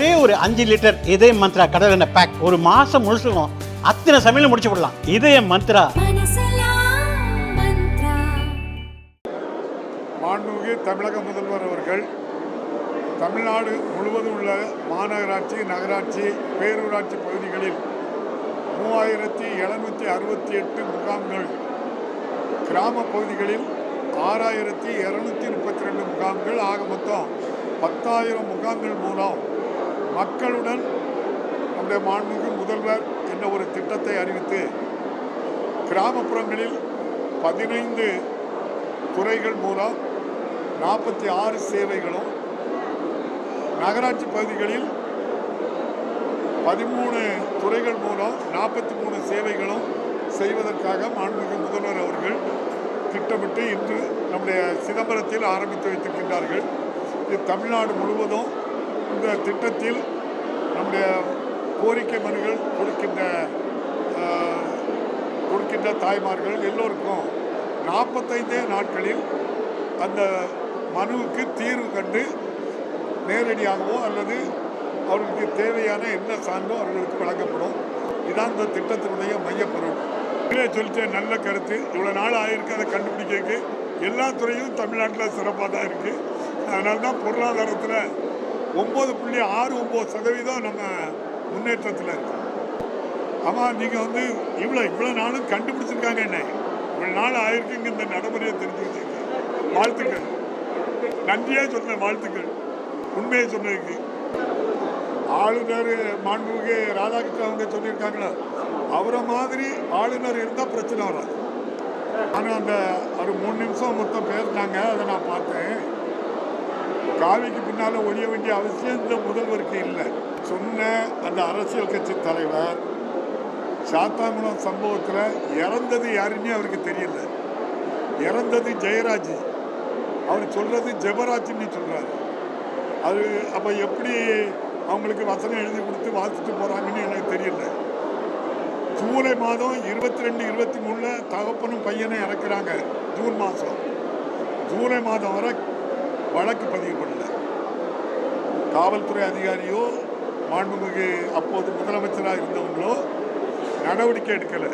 ஒரே ஒரு 5 லிட்டர் இதய மந்த்ரா கடல் எண்ணெய் பேக் ஒரு மாசம் முழுசுக்கும் அத்தனை சமையல் முடிச்சு விடலாம். இதய மந்த்ரா. மாண்புமிகு தமிழக முதல்வர் அவர்கள் தமிழ்நாடு முழுவதும் உள்ள மாநகராட்சி, நகராட்சி, பேரூராட்சி பகுதிகளில் 3768 முகாம்கள், கிராம பகுதிகளில் 6232 முகாம்கள், ஆக மொத்தம் 10,000 முகாம்கள் மூலம் மக்களுடன் நம்முடைய மாண்புமிகு முதல்வர் என்ற ஒரு திட்டத்தை அறிவித்து கிராமப்புறங்களில் 15 துறைகள் மூலம் 46 சேவைகளும், நகராட்சி பகுதிகளில் 13 துறைகள் மூலம் 43 சேவைகளும் செய்வதற்காக மாண்புமிகு முதல்வர் அவர்கள் திட்டமிட்டு இன்று நம்முடைய சிதம்பரத்தில் ஆரம்பித்து வைத்திருக்கின்றார்கள். இது தமிழ்நாடு முழுவதும் இந்த திட்டத்தில் நம்முடைய கோரிக்கை மனுகள் கொடுக்கின்ற தாய்மார்கள் எல்லோருக்கும் 45 நாட்களில் அந்த மனுவுக்கு தீர்வு கண்டு நேரடியாகவோ அல்லது அவர்களுக்கு தேவையான என்ன சான்றோ அவர்களுக்கு வழங்கப்படும். இதான் இந்த திட்டத்தினுடைய மையப்பொருள். சொல்லிட்டு நல்ல கருத்து. இவ்வளோ நாள் ஆகிருக்கு அதை கண்டுபிடிக்கிறதுக்கு. எல்லா துறையும் தமிழ்நாட்டில் சிறப்பாக தான் இருக்குது. அதனால தான் பொருளாதாரத்தில் 9.69% நம்ம முன்னேற்றத்தில் இருக்கு. ஆமாம், நீங்கள் வந்து இவ்வளோ நாளும் கண்டுபிடிச்சிருக்காங்க. என்ன இவ்வளோ நாள் ஆகிருக்குங்க இந்த நடைமுறையை தெரிஞ்சுக்கிட்டீங்க. வாழ்த்துக்கள். நன்றியாக சொன்ன வாழ்த்துக்கள். உண்மையை சொன்னதுக்கு. ஆளுநர் மாண்புமிகு ராதாகிருஷ்ணன் அவங்க சொல்லியிருக்காங்களா, அவரை மாதிரி ஆளுநர் இருந்தால் பிரச்சனை வராது. ஆனால் அந்த ஒரு 3 நிமிஷம் மொத்தம் பேசினாங்க, அதை நான் பார்த்தேன். காவிக்கு பின்னால் ஒழிய வேண்டிய அவசியம் இந்த முதல்வருக்கு இல்லை. சொன்ன அந்த அரசியல் கட்சி தலைவர் சாத்தாங்குளம் சம்பவத்தில் இறந்தது யாருன்னே அவருக்கு தெரியல. இறந்தது ஜெயராஜ், அவர் சொல்கிறது ஜெபராஜ்னு சொல்கிறாரு. அது அப்போ எப்படி அவங்களுக்கு வசனம் எழுதி கொடுத்து வாசிட்டு போகிறாங்கன்னு எனக்கு தெரியல. ஜூலை மாதம் 22, 23 தகப்பனும் பையனை இறக்குறாங்க. ஜூன் மாதம், ஜூலை மாதம் வரை வழக்கு பதிவு பண்ணல. காவல்துறை அதிகாரியோ மாண்புமிகு அப்போது முதலமைச்சராக இருந்தவங்களோ நடவடிக்கை எடுக்கலை.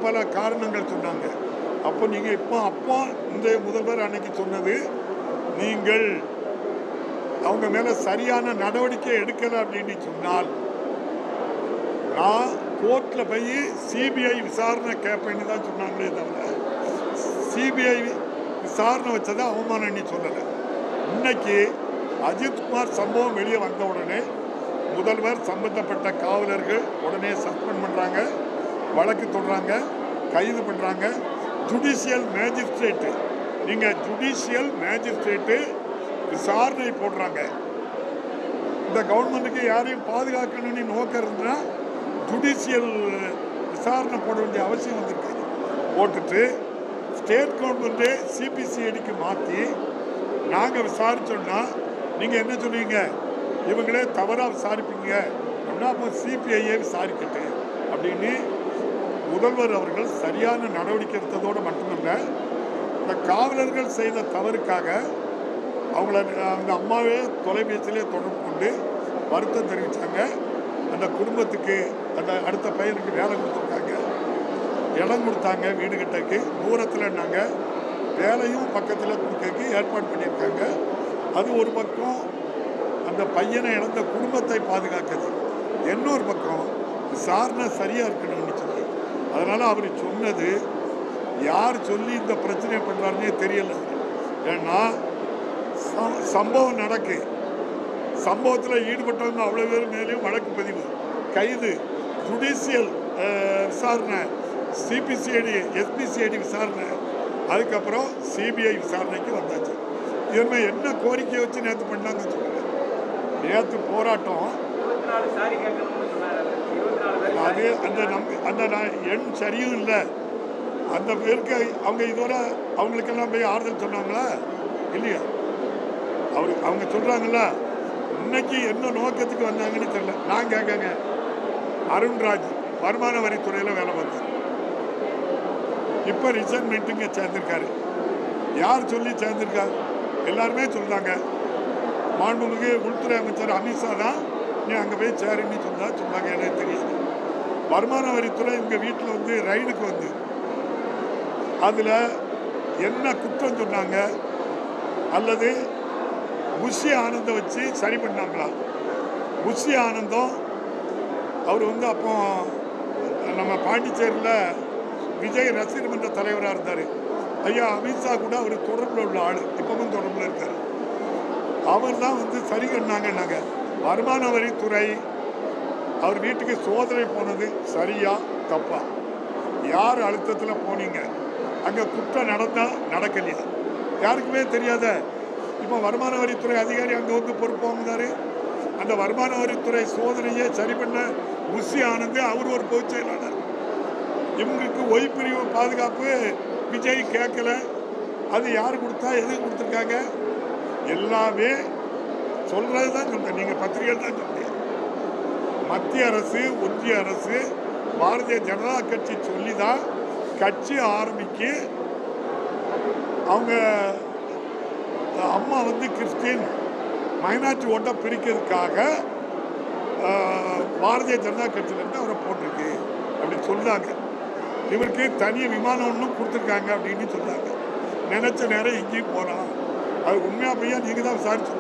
பல காரணங்கள் சொன்னாங்க. அப்போ நீங்கள் அப்போ இந்த முதல்வர் அன்னைக்கு சொன்னது, நீங்கள் அவங்க மேலே சரியான நடவடிக்கை எடுக்கலை அப்படின்னு சொன்னால் நான் கோர்ட்டில் போய் சிபிஐ விசாரணை கேட்பேன்னு தான் சொன்னாங்களே தவிர சிபிஐ விசாரணை வச்சதை அவமானம்னு சொல்லலை. இன்னைக்கு அஜித்குமார் சம்பவம் வெளியே வந்த உடனே முதல்வர் சம்பந்தப்பட்ட காவலர்கள் உடனே சஸ்பெண்ட் பண்ணுறாங்க, வழக்கு தொடுறாங்க, கைது பண்ணுறாங்க. ஜுடிஷியல் மேஜிஸ்ட்ரேட்டு, நீங்கள் ஜுடிஷியல் மேஜிஸ்ட்ரேட்டு விசாரணை போடுறாங்க. இந்த கவர்மெண்ட்டுக்கு யாரையும் பாதுகாக்கணும்னு நோக்கம் இருந்தால் ஜுடிஷியல் விசாரணை போட வேண்டிய அவசியம் வந்திருக்காது. போட்டுட்டு ஸ்டேட் கவர்மெண்ட்டு சிபிசிஐடிக்கு மாற்றி நாங்கள் விசாரித்தோம்னா நீங்கள் என்ன சொல்லுவீங்க, இவங்களே தவறாக விசாரிப்பீங்க அப்படின்னா அப்போ சிபிஐயே விசாரிக்கட்டு அப்படின்னு முதல்வர் அவர்கள் சரியான நடவடிக்கை எடுத்ததோடு மட்டுமல்ல, இந்த காவலர்கள் செய்த தவறுக்காக அவங்கள அந்த அம்மாவே தொலைபேசியிலே தொடர்பு கொண்டு வருத்தம் தெரிவித்தாங்க. அந்த குடும்பத்துக்கு அந்த அடுத்த பையனுக்கு வேலை கொடுத்துருக்காங்க, இடம் கொடுத்தாங்க, வீடு கட்டக்கு தூரத்தில்னாங்க, வேலையும் பக்கத்தில் கொடுக்கறதுக்கு ஏற்பாடு பண்ணியிருக்காங்க. அது ஒரு பக்கம் அந்த பையனை இழந்த குடும்பத்தை பாதுகாக்குது. இன்னொரு பக்கம் விசாரணை சரியாக இருக்கணும்னு சொல்லி, அதனால் அவர் சொன்னது யார் சொல்லி இந்த பிரச்சனை பண்ணுறாருன்னே தெரியல. ஏன்னா சம்பவம் நடக்கு, சம்பவத்தில் ஈடுபட்டவங்க அவ்வளோ பேர் மேலேயும் வழக்கு பதிவு, கைது, ஜுடிஷியல் விசாரணை, சிபிசிஐடி எஸ்பிசிஐடி விசாரணை, அதுக்கப்புறம் சிபிஐ விசாரணைக்கு வந்தாச்சு. இதுமே என்ன கோரிக்கை வச்சு நேற்று பண்ணாங்க சொல்லுங்க. நேற்று போராட்டம் அது அந்த எண் சரியும் இல்லை. அந்த பேருக்கு அவங்க இதுவரை அவங்களுக்கெல்லாம் போய் ஆறுதல் சொன்னாங்களா இல்லையா? அவங்க சொல்கிறாங்கள இன்னைக்கு என்ன நோக்கத்துக்கு வந்தாங்கன்னு தெரியல. நான் கேட்கங்க, அருண்ராஜ் வருமான வரித்துறையில் வேலை பார்த்தார், இப்போ ரிசைன்மெண்ட்டுங்க சேர்ந்திருக்காரு. யார் சொல்லி சேர்ந்திருக்காரு? எல்லாருமே சொல்கிறாங்க மாண்புமிகு உள்துறை அமைச்சர் அமித்ஷா தான் நீ அங்கே போய் சேருன்னு சொன்னாங்க. எனக்கு தெரியாது. வருமான வரித்துறை எங்கள் வீட்டில் வந்து ரைடுக்கு வந்து அதில் என்ன குற்றம் சொன்னாங்க அல்லது புஷி ஆனந்தை வச்சு சரி பண்ணாங்களா? புஷி ஆனந்தம் அவர் வந்து அப்போ நம்ம பாண்டிச்சேரியில் விஜய் ரசிகர் மன்ற தலைவராக இருந்தார். ஐயா அமித்ஷா கூட அவர் தொடர்பில் உள்ள ஆள், இப்பவும் தொடர்பில் இருக்கார். அவர் தான் வந்து சரி பண்ணாங்கன்னாங்க. வருமான வரித்துறை அவர் வீட்டுக்கு சோதனை போனது சரியா தப்பா? யார் அழுத்தத்தில் போனீங்க? அங்கே குற்றம் நடந்தா நடக்கலையா? யாருக்குமே தெரியாத. இப்போ வருமான வரித்துறை அதிகாரி அங்கே வந்து பொறுப்பு வாங்குறாரு. அந்த வருமான வரித்துறை சோதனையை சரி பண்ண புஷி ஆனந்த் அவர் ஒரு பொதுச் செயலாளர். இவங்களுக்கு ஒய்பிரிவு பாதுகாப்பு விஜய் கேட்கல. அது யார் கொடுத்தா, எது கொடுத்துருக்காங்க? எல்லாமே சொல்றது தான் சொல்றேன். நீங்கள் பத்திரிகை தான் சொல்றீங்க. மத்திய அரசு, ஒன்றிய அரசு, பாரதிய ஜனதா கட்சி சொல்லி தான் கட்சி ஆரம்பிக்கு. அவங்க அம்மா வந்து கிறிஸ்டின் மைனாரிட்டி ஓட்டை பிரிக்கிறதுக்காக பாரதிய ஜனதா கட்சியிலேருந்து அவரை போட்டிருக்கு அப்படின்னு சொல்கிறாங்க. இவருக்கு தனி விமானம் ஒன்றும் கொடுத்துருக்காங்க அப்படின்னு சொல்கிறாங்க. நினச்ச நேரம் எங்கேயும் போகலாம். அது உண்மையாக பையன் நீங்கள் தான் விசாரிச்சு